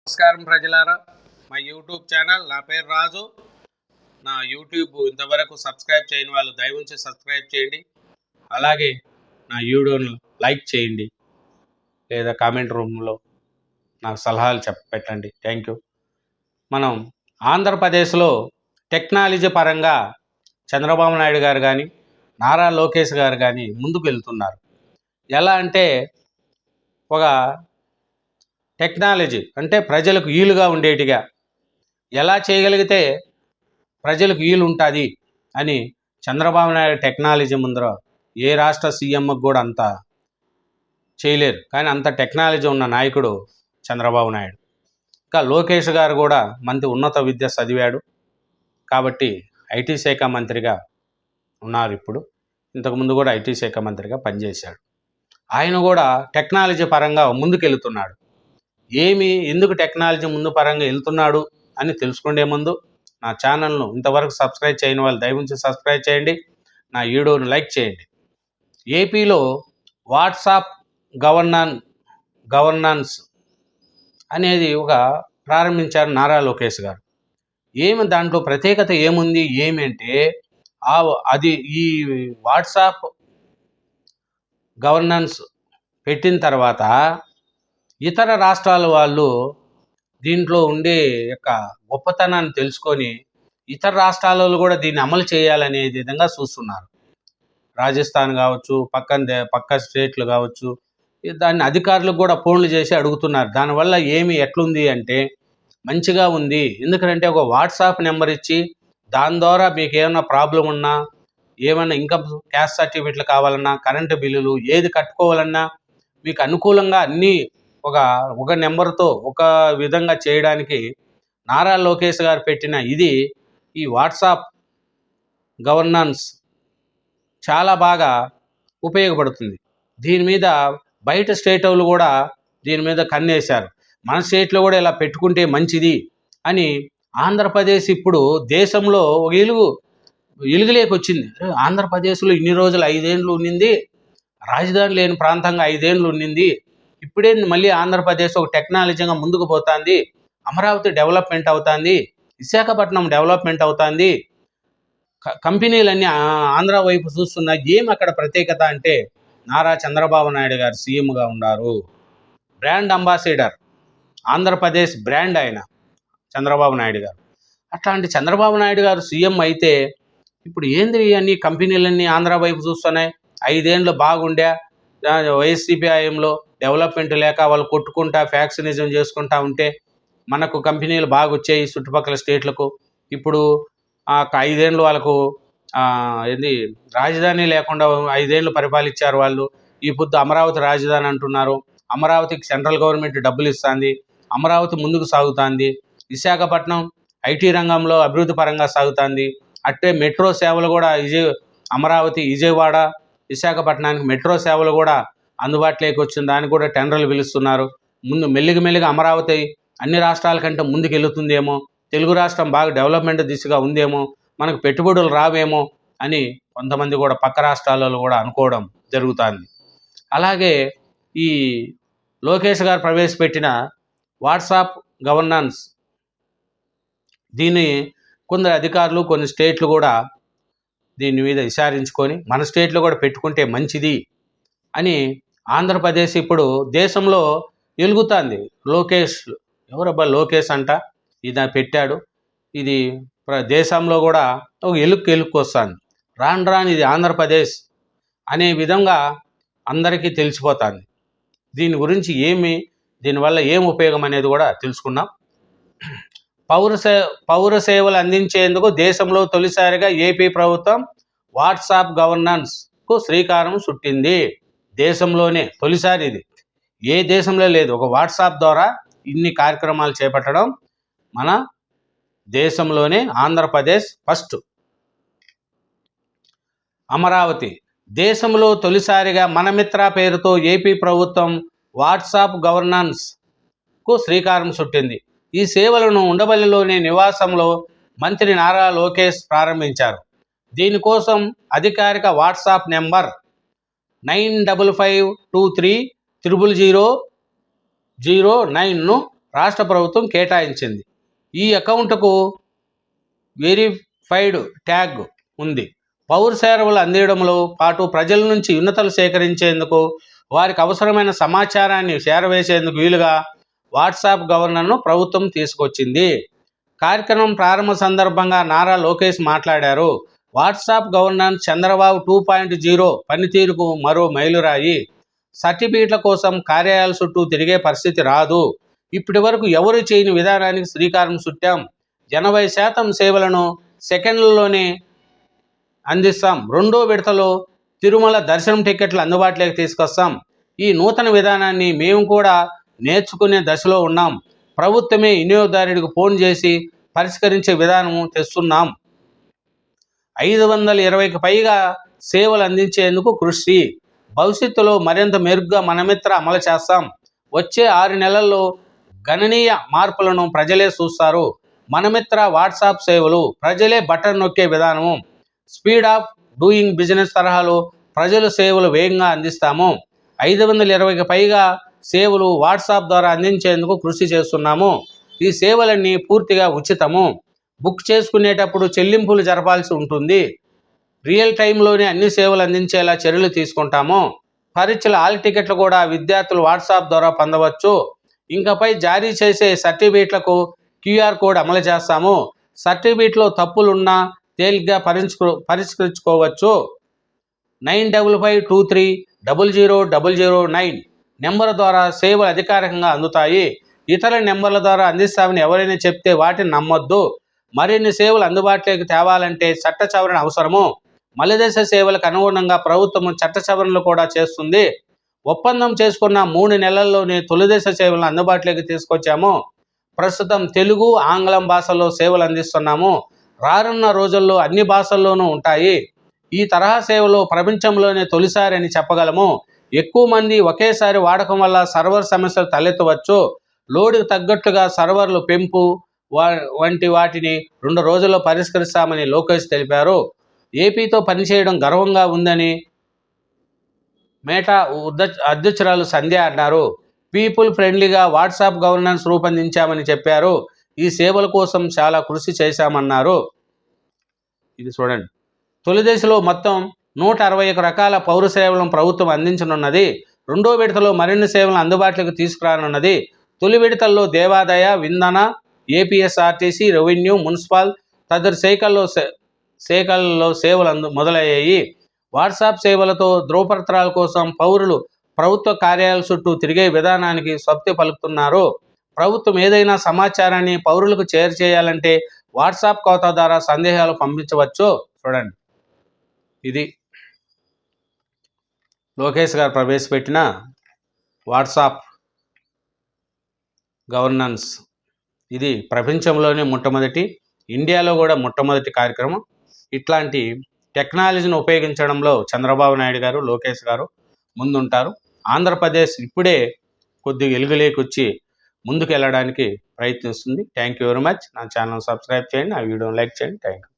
నమస్కారం ప్రజలారా, మా యూట్యూబ్ ఛానల్, నా పేరు రాజు. నా యూట్యూబ్ ఇంతవరకు సబ్స్క్రైబ్ చేయని వాళ్ళు దయవుంచి సబ్స్క్రైబ్ చేయండి. అలాగే నా వీడియోను లైక్ చేయండి, లేదా కామెంట్ రూమ్లో నాకు సలహాలు పెట్టండి. Thank you. మనం ఆంధ్రప్రదేశ్లో టెక్నాలజీ పరంగా చంద్రబాబు నాయుడు గారు కానీ, నారా లోకేష్ గారు కానీ ముందుకు వెళ్తున్నారు. ఎలా అంటే ఒక టెక్నాలజీ అంటే ప్రజలకు వీలుగా ఉండేటిగా ఎలా చేయగలిగితే ప్రజలకు వీలు ఉంటుంది అని చంద్రబాబు నాయుడు టెక్నాలజీ ముందర ఏ రాష్ట్ర సీఎంకి కూడా అంత చేయలేరు. కానీ అంత టెక్నాలజీ ఉన్న నాయకుడు చంద్రబాబు నాయుడు. ఇంకా లోకేష్ గారు కూడా మంచి ఉన్నత విద్య చదివాడు కాబట్టి ఐటీ శాఖ మంత్రిగా ఉన్నారు. ఇప్పుడు ఇంతకుముందు కూడా ఐటీ శాఖ మంత్రిగా పనిచేశాడు. ఆయన కూడా టెక్నాలజీ పరంగా ముందుకెళ్తున్నాడు. ఎందుకు టెక్నాలజీ ముందు పరంగా వెళ్తున్నాడు అని తెలుసుకునే ముందు నా ఛానల్ను ఇంతవరకు సబ్స్క్రైబ్ చేయని వాళ్ళు దయవుంచి సబ్స్క్రైబ్ చేయండి, నా వీడియోను లైక్ చేయండి. ఏపీలో వాట్సాప్ గవర్నెన్స్ అనేది ప్రారంభించారు నారా లోకేష్ గారు. దాంట్లో ప్రత్యేకత ఏముంది ఏమంటే అది ఈ వాట్సాప్ గవర్నెన్స్ పెట్టిన తర్వాత ఇతర రాష్ట్రాల వాళ్ళు దీంట్లో ఉండే యొక్క గొప్పతనాన్ని తెలుసుకొని ఇతర రాష్ట్రాలలో కూడా దీన్ని అమలు చేయాలనే విధంగా చూస్తున్నారు. రాజస్థాన్ కావచ్చు, పక్క స్టేట్లు కావచ్చు, దాన్ని అధికారులకు కూడా ఫోన్లు చేసి అడుగుతున్నారు. దానివల్ల ఎట్లుంది అంటే మంచిగా ఉంది. ఎందుకంటే ఒక వాట్సాప్ నెంబర్ ఇచ్చి దాని ద్వారా మీకు ఏమైనా ప్రాబ్లం ఉన్నా, ఏమైనా ఇన్కమ్ క్యాస్ట్ సర్టిఫికెట్లు కావాలన్నా, కరెంటు బిల్లులు ఏది కట్టుకోవాలన్నా మీకు అనుకూలంగా అన్నీ ఒక నెంబర్తో ఒక విధంగా చేయడానికి నారా లోకేష్ గారు పెట్టిన ఈ వాట్సాప్ గవర్నెన్స్ చాలా బాగా ఉపయోగపడుతుంది. దీని మీద బయట స్టేట్ వాళ్ళు కూడా దీని మీద కన్నేశారు. మన స్టేట్లో కూడా ఇలా పెట్టుకుంటే మంచిది అని ఆంధ్రప్రదేశ్ ఇప్పుడు దేశంలో ఒక వెలుగులేకొచ్చింది. ఆంధ్రప్రదేశ్లో ఇన్ని రోజులు 5 ఏళ్ళు ఉండింది, రాజధాని లేని ప్రాంతంగా 5 ఏళ్ళు ఉండింది. ఇప్పుడే మళ్ళీ ఆంధ్రప్రదేశ్ ఒక టెక్నాలజీగా ముందుకు పోతుంది, అమరావతి డెవలప్మెంట్ అవుతుంది, విశాఖపట్నం డెవలప్మెంట్ అవుతుంది, కంపెనీలన్నీ ఆంధ్ర వైపు చూస్తున్నాయి. అక్కడ ప్రత్యేకత అంటే నారా చంద్రబాబు నాయుడు గారు సీఎంగా ఉన్నారు. బ్రాండ్ అంబాసిడర్, ఆంధ్రప్రదేశ్ బ్రాండ్ ఆయన చంద్రబాబు నాయుడు గారు. అట్లాంటి చంద్రబాబు నాయుడు గారు సీఎం అయితే ఇప్పుడు అన్ని కంపెనీలన్నీ ఆంధ్ర వైపు చూస్తున్నాయి. 5 ఏళ్ళు బాగుండే వైఎస్సీపీ హయాంలో డెవలప్మెంట్ లేక వాళ్ళు కొట్టుకుంటా ఫ్యాక్షనిజం చేసుకుంటా ఉంటే మనకు కంపెనీలు బాగా వచ్చాయి చుట్టుపక్కల స్టేట్లకు. ఇప్పుడు 5 ఏళ్ళు వాళ్ళకు రాజధాని లేకుండా 5 ఏళ్ళు పరిపాలించారు వాళ్ళు. ఈ పొద్దు అమరావతి రాజధాని అంటున్నారు. అమరావతికి సెంట్రల్ గవర్నమెంట్ డబ్బులు ఇస్తుంది, అమరావతి ముందుకు సాగుతుంది. విశాఖపట్నం ఐటీ రంగంలో అభివృద్ధి పరంగా సాగుతుంది. అట్టే మెట్రో సేవలు కూడా అమరావతి, విజయవాడ, విశాఖపట్నానికి మెట్రో సేవలు కూడా అందుబాటులోకి వచ్చిన దానికి కూడా టెండర్లు పిలుస్తున్నారు. ముందు మెల్లిగా అమరావతి అన్ని రాష్ట్రాల కంటే ముందుకు వెళుతుందేమో, తెలుగు రాష్ట్రం బాగా డెవలప్మెంట్ దిశగా ఉందేమో, మనకు పెట్టుబడులు రావేమో అని కొంతమంది కూడా పక్క రాష్ట్రాలలో కూడా అనుకోవడం జరుగుతుంది. అలాగే ఈ లోకేష్ గారు ప్రవేశపెట్టిన వాట్సాప్ గవర్నెన్స్ దీన్ని కొందరు అధికారులు కొన్ని స్టేట్లు కూడా దీని మీద విచారించుకొని మన స్టేట్లో కూడా పెట్టుకుంటే మంచిది అని ఆంధ్రప్రదేశ్ ఇప్పుడు దేశంలో వెలుగుతుంది. ఎవరబ్బా లోకేష్ అంట ఇది పెట్టాడు, ఇది దేశంలో కూడా ఒక ఎలుక్కు వస్తుంది. రాను ఇది ఆంధ్రప్రదేశ్ అనే విధంగా అందరికీ తెలిసిపోతుంది. దీని గురించి దీనివల్ల ఏం ఉపయోగం అనేది కూడా తెలుసుకున్నాం. పౌర సేవలు అందించేందుకు దేశంలో తొలిసారిగా ఏపీ ప్రభుత్వం వాట్సాప్ గవర్నెన్స్కు శ్రీకారం చుట్టింది. దేశంలోనే తొలిసారి ఇది, ఏ దేశంలో లేదు. ఒక వాట్సాప్ ద్వారా ఇన్ని కార్యక్రమాలు చేపట్టడం మన దేశంలోనే ఆంధ్రప్రదేశ్ ఫస్ట్. అమరావతి దేశంలో తొలిసారిగా మనమిత్ర పేరుతో ఏపీ ప్రభుత్వం వాట్సాప్ గవర్నెన్స్కు శ్రీకారం చుట్టింది. ఈ సేవలను ఉండవల్లిలోని నివాసంలో మంత్రి నారా లోకేష్ ప్రారంభించారు. దీనికోసం అధికారిక వాట్సాప్ నెంబర్ 9552300009ను రాష్ట్ర ప్రభుత్వం కేటాయించింది. ఈ అకౌంట్కు వెరిఫైడ్ ట్యాగ్ ఉంది. పౌర సేవలు అందించడంలో పాటు ప్రజల నుంచి వినతులు సేకరించేందుకు, వారికి అవసరమైన సమాచారాన్ని చేరవేసేందుకు వీలుగా వాట్సాప్ గవర్నర్ను ప్రభుత్వం తీసుకొచ్చింది. కార్యక్రమం ప్రారంభ సందర్భంగా నారా లోకేష్ మాట్లాడారు. వాట్సాప్ గవర్నెన్స్ చంద్రబాబు 2.0 పనితీరుకు మరో మైలురాయి. సర్టిఫికెట్ల కోసం కార్యాలయాల చుట్టూ తిరిగే పరిస్థితి రాదు. ఇప్పటి వరకు ఎవరు చేయని విధానానికి శ్రీకారం చుట్టాం. 80% సేవలను సెకండ్లలోనే అందిస్తాం. రెండో విడతలో తిరుమల దర్శనం టికెట్లు అందుబాటులోకి తీసుకొస్తాం. ఈ నూతన విధానాన్ని మేము కూడా నేర్చుకునే దశలో ఉన్నాం. ప్రభుత్వమే వినియోగదారుడికి ఫోన్ చేసి పరిష్కరించే విధానం తెస్తున్నాం. 520కి పైగా సేవలు అందించేందుకు కృషి. భవిష్యత్తులో మరింత మెరుగ్గా మనమిత్ర అమలు చేస్తాం. వచ్చే 6 నెలల్లో గణనీయ మార్పులను ప్రజలే చూస్తారు. మనమిత్ర వాట్సాప్ సేవలు ప్రజలే బటన్ నొక్కే విధానము. స్పీడ్ ఆఫ్ డూయింగ్ బిజినెస్ తరహాలో ప్రజల సేవలు వేగంగా అందిస్తాము. 520కి పైగా సేవలు వాట్సాప్ ద్వారా అందించేందుకు కృషి చేస్తున్నాము. ఈ సేవలన్నీ పూర్తిగా ఉచితము. బుక్ చేసుకునేటప్పుడు చెల్లింపులు జరపాల్సి ఉంటుంది. రియల్ టైంలోనే అన్ని సేవలు అందించేలా చర్యలు తీసుకుంటాము. పరీక్షల హాల్ టికెట్లు కూడా విద్యార్థులు వాట్సాప్ ద్వారా పొందవచ్చు. ఇంకపై జారీ చేసే సర్టిఫికేట్లకు QR కోడ్ అమలు చేస్తాము. సర్టిఫికేట్లో తప్పులున్నా తేలిగ్గా పరిష్కరించుకోవచ్చు. 9553000009 నెంబర్ ద్వారా సేవలు అధికారికంగా అందుతాయి. ఇతర నెంబర్ల ద్వారా అందిస్తామని ఎవరైనా చెప్తే వాటిని నమ్మొద్దు. మరిన్ని సేవలు అందుబాటులోకి తేవాలంటే చట్ట సవరణ అవసరము. మలిదశ సేవలకు అనుగుణంగా ప్రభుత్వం చట్ట సవరణలు కూడా చేస్తుంది. ఒప్పందం చేసుకున్న 3 నెలల్లోనే తొలిదశ సేవలను అందుబాటులోకి తీసుకొచ్చాము. ప్రస్తుతం తెలుగు, ఆంగ్లం భాషల్లో సేవలు అందిస్తున్నాము. రానున్న రోజుల్లో అన్ని భాషల్లోనూ ఉంటాయి. ఈ తరహా సేవలు ప్రపంచంలోనే తొలిసారి అని చెప్పగలము. ఎక్కువ మంది ఒకేసారి వాడకం వల్ల సర్వర్ సమస్యలు తలెత్తవచ్చు. లోడుకు తగ్గట్టుగా సర్వర్లు పెంపు వంటి వాటిని 2 రోజుల్లో పరిష్కరిస్తామని లోకేష్ తెలిపారు. ఏపీతో పనిచేయడం గర్వంగా ఉందని మేటా అధ్యక్షురాలు సంధ్య అన్నారు. పీపుల్ ఫ్రెండ్లీగా వాట్సాప్ గవర్నెన్స్ రూపొందించామని చెప్పారు. ఈ సేవల కోసం చాలా కృషి చేశామన్నారు. ఇది చూడండి. తొలి దశలో మొత్తం 161 రకాల పౌర సేవలను ప్రభుత్వం అందించనున్నది. రెండో విడతలో మరిన్ని సేవలను అందుబాటులోకి తీసుకురానున్నది. తొలి విడతల్లో దేవాదాయ, వింధన, ఏపీఎస్ఆర్టీసీ, రెవెన్యూ, మున్సిపల్ తదితర శాఖల్లో సేవలు మొదలయ్యాయి. వాట్సాప్ సేవలతో ధృవపత్రాల కోసం పౌరులు ప్రభుత్వ కార్యాలయాల చుట్టూ తిరిగే విధానానికి స్వస్తి పలుకుతున్నారు. ప్రభుత్వం ఏదైనా సమాచారాన్ని పౌరులకు చేయాలంటే వాట్సాప్ ఖాతా ద్వారా సందేశాలు పంపించవచ్చు. చూడండి, ఇది లోకేష్ గారు ప్రవేశపెట్టిన వాట్సాప్ గవర్నెన్స్. ఇది ప్రపంచంలోనే మొట్టమొదటి, ఇండియాలో కూడా మొట్టమొదటి కార్యక్రమం. ఇట్లాంటి టెక్నాలజీని ఉపయోగించడంలో చంద్రబాబు నాయుడు గారు, లోకేష్ గారు ముందుంటారు. ఆంధ్రప్రదేశ్ ఇప్పుడే కొద్దిగా ఎలుగులేకొచ్చి ముందుకు వెళ్ళడానికి ప్రయత్నిస్తుంది. Thank you very much. నా ఛానల్ సబ్స్క్రైబ్ చేయండి, నా వీడియోని లైక్ చేయండి. Thank you.